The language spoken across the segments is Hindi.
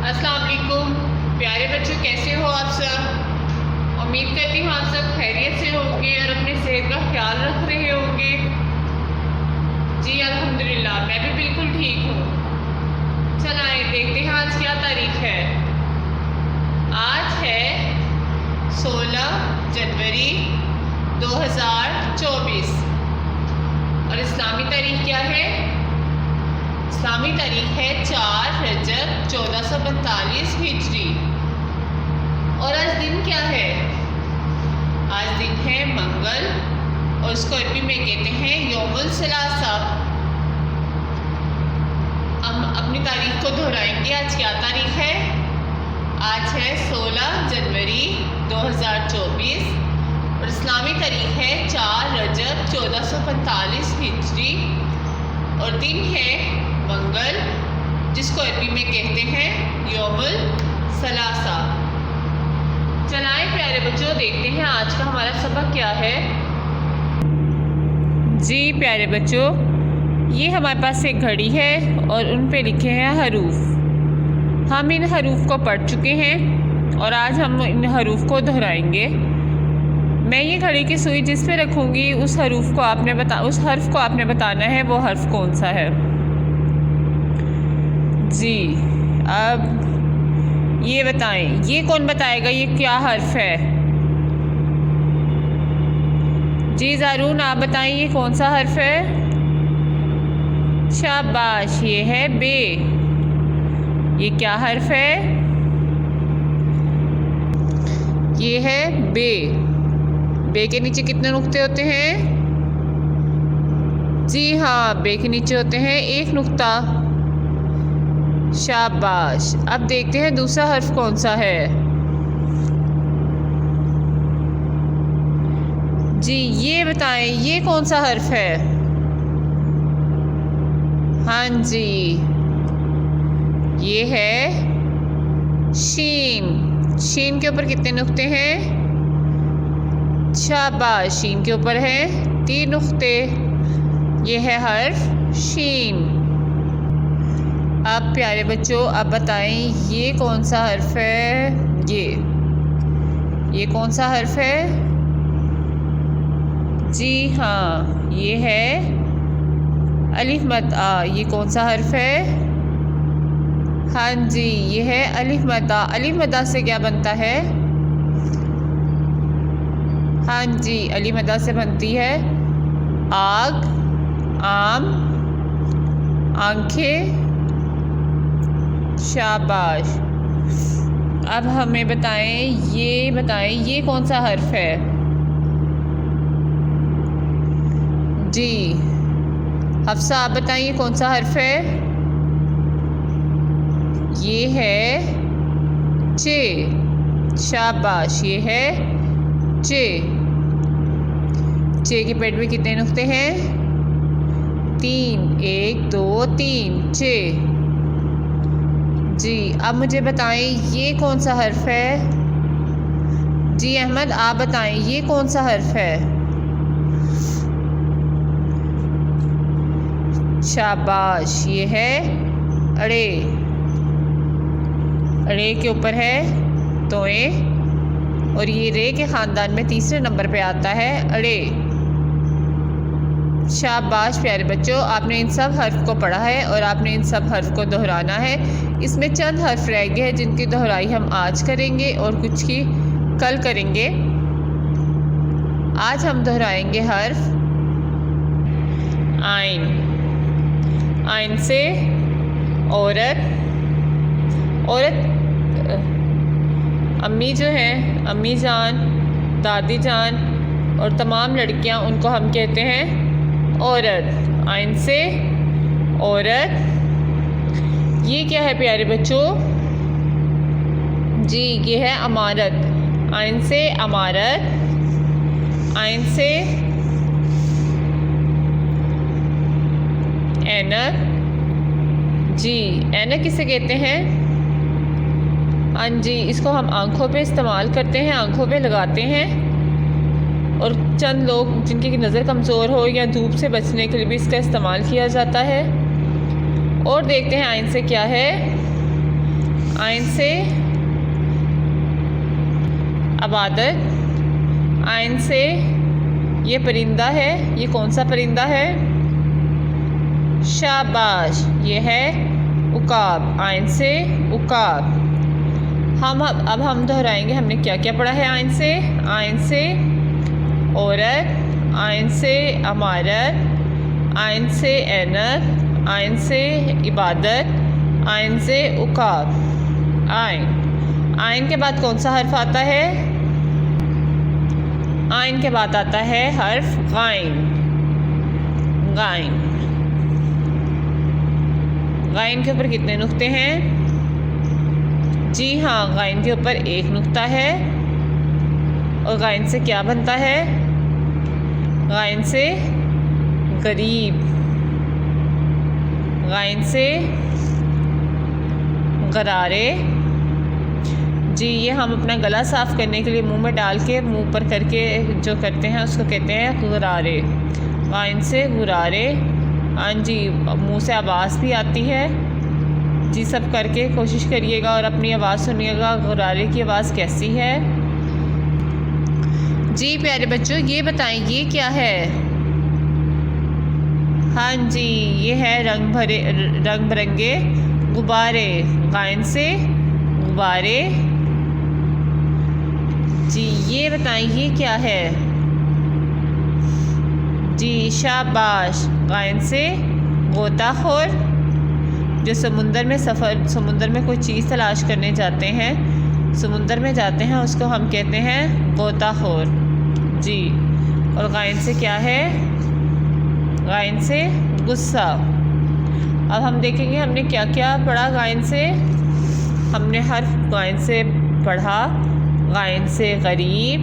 अस्सलाम वालेकुम प्यारे बच्चों, कैसे हो आप सब। उम्मीद करती हूँ आप सब खैरियत से होंगे और अपनी सेहत का ख्याल रख रहे होंगे। जी अल्हम्दुलिल्लाह, मैं भी बिल्कुल ठीक हूँ। चलाए देखते हैं आज क्या तारीख है। आज है 16 जनवरी 2024 और इस्लामी तारीख क्या है। इस्लामी तारीख है 4 रजब 1442 हिजरी। और आज दिन क्या है। आज दिन है मंगल और इसको अरबी में कहते हैं यौमुल सलासा। हम अपनी तारीख को दोहराएंगे। आज क्या तारीख है। आज है 16 जनवरी 2024 और इस्लामी तारीख है 4 रजब 1445 हिजरी और दिन है मंगल, जिसको अरबी में कहते हैं यौमुल सलासा। चलाएं प्यारे बच्चों, देखते हैं आज का हमारा सबक क्या है। जी प्यारे बच्चों, ये हमारे पास एक घड़ी है और उन पे लिखे हैं हरूफ। हम इन हरूफ को पढ़ चुके हैं और आज हम इन हरूफ को दोहराएंगे। मैं ये घड़ी की सुई जिस पे रखूँगी उस हर्फ को आपने बताना है वो हर्फ कौन सा है। जी अब ये बताएं, ये कौन बताएगा ये क्या हर्फ है। जी ज़ारून आप बताएं ये कौन सा हर्फ है। शाबाश, ये है बे। ये क्या हर्फ है। ये है बे। बे के नीचे कितने नुक्ते होते हैं। जी हाँ, बे के नीचे होते हैं एक नुक्ता। शाबाश। अब देखते हैं दूसरा हर्फ कौन सा है। जी ये बताएं ये कौन सा हर्फ है। हाँ जी, ये है शीन। शीन के ऊपर कितने नुक्ते हैं। शाबाश, शीन के ऊपर है 3 नुक्ते। ये है हर्फ शीन। अब प्यारे बच्चों अब बताएं ये कौन सा हर्फ है। ये कौन सा हर्फ है। जी हाँ, ये है अलिफ मद आ। ये कौन सा हर्फ है। हाँ जी, ये है अलिफ मद आ। अलिफ मद आ से क्या बनता है। हाँ जी, अलिफ मद आ से बनती है आग, आम, आंखें। शाबाश। अब हमें बताएं ये कौन सा हर्फ है। जी हफ्सा आप बताएं ये कौन सा हर्फ है। ये है चे। शाबाश, ये है चे। चे के पेट में कितने नुक्ते हैं। 3, 1 2 3 चे। जी अब मुझे बताएं ये कौन सा हर्फ है। जी अहमद आप बताएं ये कौन सा हर्फ है। शाबाश, ये है अड़े। अड़े के ऊपर है तोए और ये रे के ख़ानदान में तीसरे नंबर पे आता है अड़े। शाबाश प्यारे बच्चों, आपने इन सब हर्फ को पढ़ा है और आपने इन सब हर्फ को दोहराना है। इसमें चंद हर्फ रह गए हैं जिनकी दोहराई हम आज करेंगे और कुछ की कल करेंगे। आज हम दोहराएंगे हर्फ आइन। आइन से औरत। अम्मी जो हैं, अम्मी जान, दादी जान और तमाम लड़कियां, उनको हम कहते हैं औरत। आइन से औरत। ये क्या है प्यारे बच्चों। जी ये है अमारत। आइन से अमारत। आइन से ऐनक। जी ऐनक किसे कहते हैं। हाँ जी, इसको हम आँखों पे इस्तेमाल करते हैं, आँखों पे लगाते हैं। और चंद लोग जिनकी नज़र कमज़ोर हो या धूप से बचने के लिए भी इसका इस्तेमाल किया जाता है। और देखते हैं आइन से क्या है। आइन से अबादत, आइन से ये परिंदा है, ये कौन सा परिंदा है? शाबाश, ये है उकाब, आइन से उकाब। अब हम दोहराएंगे हमने क्या क्या पढ़ा है आइन से। आइन से औरत, आइन से अमारत, आइन से ऐनत, आइन से इबादत, आइन से उकाब। आइन, आइन के बाद कौन सा हर्फ आता है? आइन के बाद आता है हर्फ गाइन। गाइन, गाइन के ऊपर कितने नुक्ते हैं? जी हाँ, गाइन के ऊपर एक नुक्ता है। और गाइन से क्या बनता है? गाइन से गरीब, गाइन से गरारे। जी, ये हम अपना गला साफ़ करने के लिए मुंह में डाल के मुंह पर करके जो करते हैं उसको कहते हैं गुरारे। गाइन से गुरारे। हाँ जी, मुंह से आवाज़ भी आती है। जी, सब करके कोशिश करिएगा और अपनी आवाज़ सुनिएगा, गुरारे की आवाज़ कैसी है। जी प्यारे बच्चों, ये बताएं ये क्या है? हाँ जी, ये है रंग बिरंगे गुब्बारे। गाइन से गुब्बारे। जी, ये बताएं ये क्या है? जी शाबाश, गाइन से गोताखोर। जो समुंदर में कोई चीज़ तलाश करने जाते हैं, समुंदर में जाते हैं, उसको हम कहते हैं गोताखोर। जी, और गाइन से क्या है? गाइन से गुस्सा। अब हम देखेंगे हमने क्या क्या पढ़ा गाइन से। हमने हर्फ गाइन से पढ़ा। गाइन से गरीब,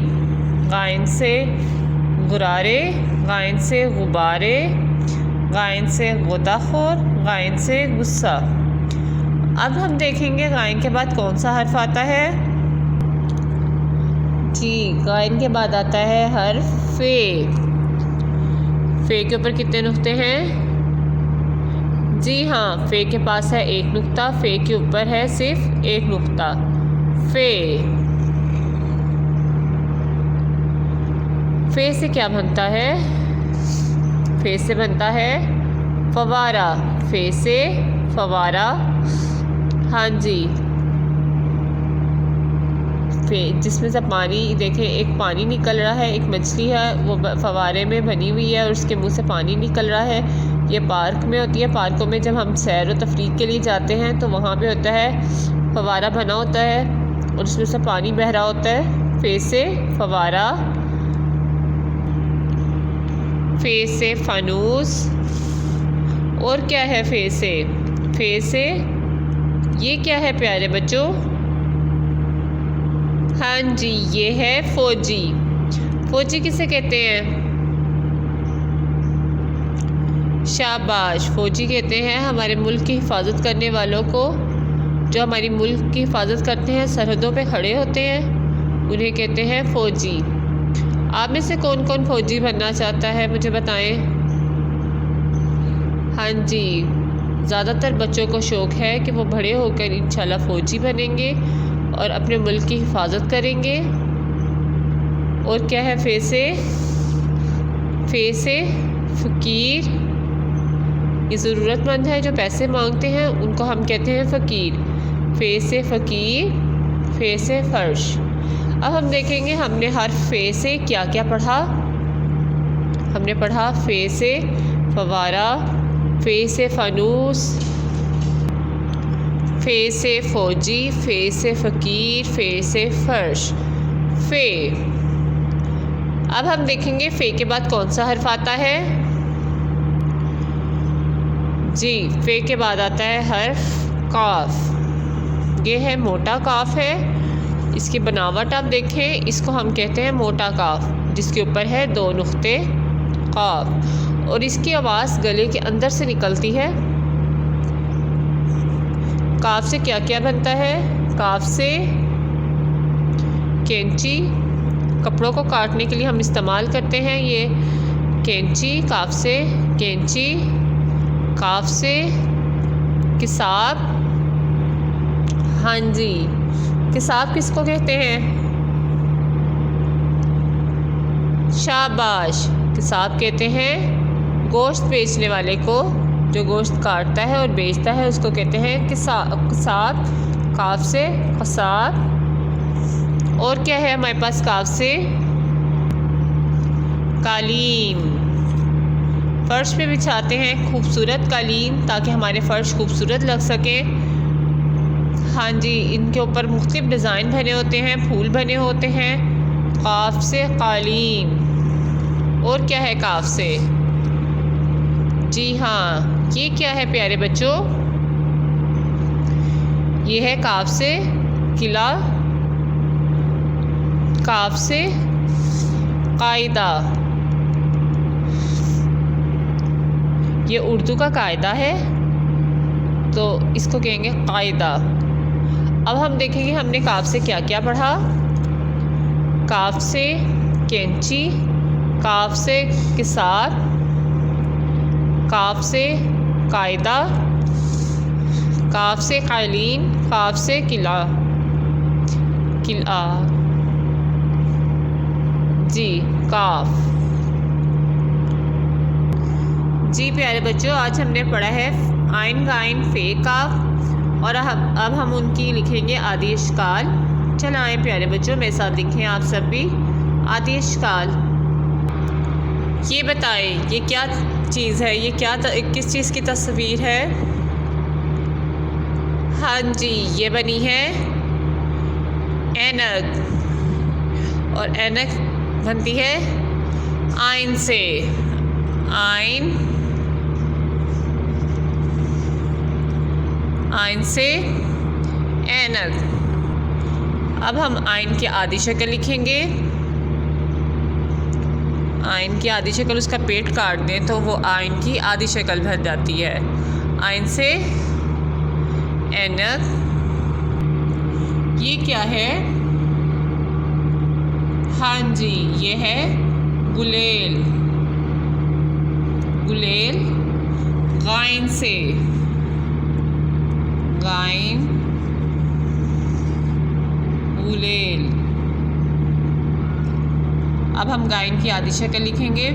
गाइन से गुरारे, गाइन से गुब्बारे, गाइन से गोताखोर, गाइन से गुस्सा। अब हम देखेंगे गाइन के बाद कौन सा हर्फ आता है। जी, गाइन के बाद आता है हर्फ फे। फे के ऊपर कितने नुक्ते हैं? जी हाँ, फे के पास है एक नुक्ता, फे के ऊपर है सिर्फ एक नुक्ता। फे, फे से क्या बनता है? फे से बनता है फवारा। फे से फवारा। हाँ जी, फे जिसमें से पानी, देखें एक पानी निकल रहा है, एक मछली है वो फवारे में बनी हुई है और उसके मुंह से पानी निकल रहा है। ये पार्क में होती है। पार्कों में जब हम सैर व तफरीक के लिए जाते हैं तो वहाँ पे होता है फवारा बना होता है और उसमें से पानी बह रहा होता है। फे से फवारा। फे से फानूस। और क्या है फे से? फे से ये क्या है प्यारे बच्चों? हाँ जी, ये है फौजी। फौजी किसे कहते हैं? शाबाश, फौजी कहते हैं हमारे मुल्क की हिफाजत करने वालों को। जो हमारी मुल्क की हिफाजत करते हैं, सरहदों पे खड़े होते हैं, उन्हें कहते हैं फौजी। आप में से कौन कौन फौजी बनना चाहता है मुझे बताएं। हाँ जी, ज़्यादातर बच्चों को शौक़ है कि वो बड़े होकर इंशाल्लाह फ़ौजी बनेंगे और अपने मुल्क की हिफाजत करेंगे। और क्या है फे से? फे से फ़कीर। ये ज़रूरतमंद है जो पैसे मांगते हैं, उनको हम कहते हैं फ़कीर। फे से फ़कीर। फे से फ़र्श। अब हम देखेंगे हमने हर फे से क्या क्या पढ़ा। हमने पढ़ा फे से फवारा, फे से फानूस, फे से फौजी, फे से फ़कीर, फे से फ़र्श। फे। अब हम देखेंगे फे के बाद कौन सा हर्फ आता है। जी, फे के बाद आता है हर्फ काफ। ये है मोटा काफ है। इसकी बनावट आप देखें, इसको हम कहते हैं मोटा काफ, जिसके ऊपर है दो नुक्ते काफ, और इसकी आवाज़ गले के अंदर से निकलती है। काफ से क्या क्या बनता है। काफ से कैंची, कपड़ों को काटने के लिए हम इस्तेमाल करते हैं ये कैंची। काफ से कैंची। काफ से किताब। हाँ जी, किसाब किसको कहते हैं? शाबाश, किसाब कहते हैं गोश्त बेचने वाले को, जो गोश्त काटता है और बेचता है उसको कहते हैं किसाब। काफ से कसाब। और क्या है हमारे पास काफ से? कालीन। फर्श पे बिछाते हैं खूबसूरत कालीन ताकि हमारे फर्श खूबसूरत लग सके। हाँ जी, इनके ऊपर मुख्तलिफ डिज़ाइन बने होते हैं, फूल बने होते हैं। काफ से कालीन। और क्या है काफ से? जी हाँ, ये क्या है प्यारे बच्चों? ये है काफ से किला। काफ से कायदा। ये उर्दू का कायदा है तो इसको कहेंगे कायदा। अब हम देखेंगे हमने काफ से क्या क्या पढ़ा। काफ से कैंची, काफ से किसाब, काफ से कायदा, काफ से कालीन, काफ से किला। जी, काफ। जी प्यारे बच्चों, आज हमने पढ़ा है आइन गाइन फे काफ और अब हम उनकी लिखेंगे आदि इश्काल। चल आए प्यारे बच्चों, मेरे साथ लिखें आप सब भी आदि इश्काल। ये बताएं ये क्या चीज़ है? ये क्या किस चीज़ की तस्वीर है? हाँ जी, ये बनी है ऐनक। और ऐनक बनती है आइन से। आइन से ऐनक। अब हम आइन की आधी शक्ल लिखेंगे। आइन की आधी शक्ल, उसका पेट काट दें तो वो आइन की आधी शक्ल बन जाती है। आइन से ऐनक। ये क्या है? हाँ जी, ये है गुलेल। गुलेल गाइन से। गाइन गुलेल। अब हम गाइन की आधी शक्ल लिखेंगे।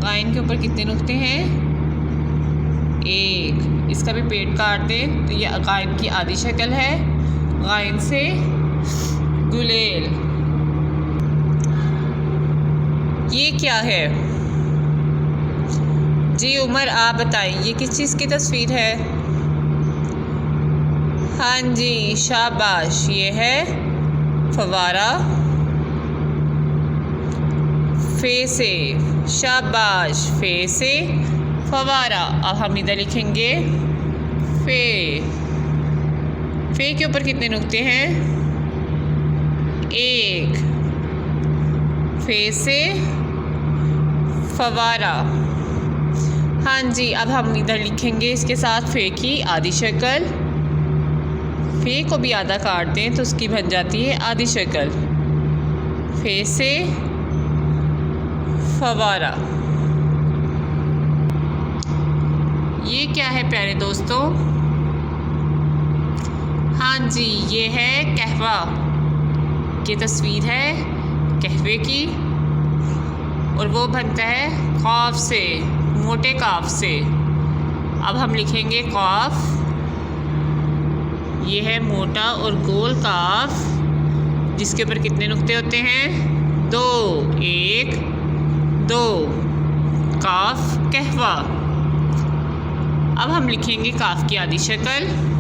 गाइन के ऊपर कितने नुक्ते हैं? एक। इसका भी पेट काट दें तो यह गाइन की आधी शक्ल है। गाइन से गुलेल। ये क्या है? जी उमर, आप बताएं ये किस चीज़ की तस्वीर है? हाँ जी, शाबाश, ये है फवारा। फे से। शाबाश, फे से फवारा। अब हम इधर लिखेंगे फे। फे के ऊपर कितने नुक्ते हैं? एक। फे से फवारा। हाँ जी, अब हम इधर लिखेंगे इसके साथ फे की आधी शक्ल। फे को भी आधा काट दें तो उसकी बन जाती है आधी शक्ल। फे से फवारा। ये क्या है प्यारे दोस्तों? हाँ जी, ये है कहवा। ये तस्वीर है कहवे की और वो बनता है काफ से, मोटे काफ से। अब हम लिखेंगे काफ। ये है मोटा और गोल काफ जिसके ऊपर कितने नुक्ते होते हैं? दो। एक, दो। काफ कहवा। अब हम लिखेंगे काफ की आधी शक्ल।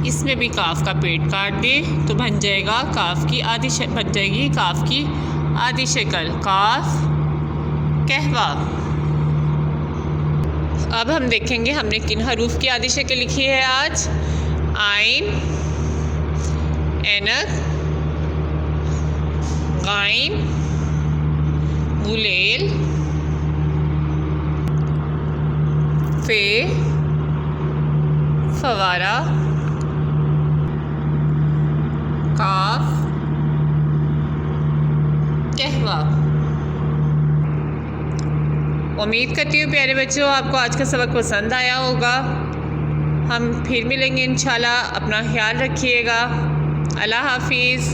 इसमें भी काफ का पेट काट दें तो बन जाएगा काफ की आधी बन जाएगी काफ की आधी शक्ल। काफ कहवा। अब हम देखेंगे हमने किन हरूफ की आधी शक्ल लिखी है आज। आइन, ऐनक, गाइन, गुलेल, फे, फवारा, काफ, कहवा। उम्मीद करती हूँ प्यारे बच्चों आपको आज का सबक पसंद आया होगा। हम फिर मिलेंगे इंशाल्लाह। अपना ख्याल रखिएगा। अल्लाह हाफिज़।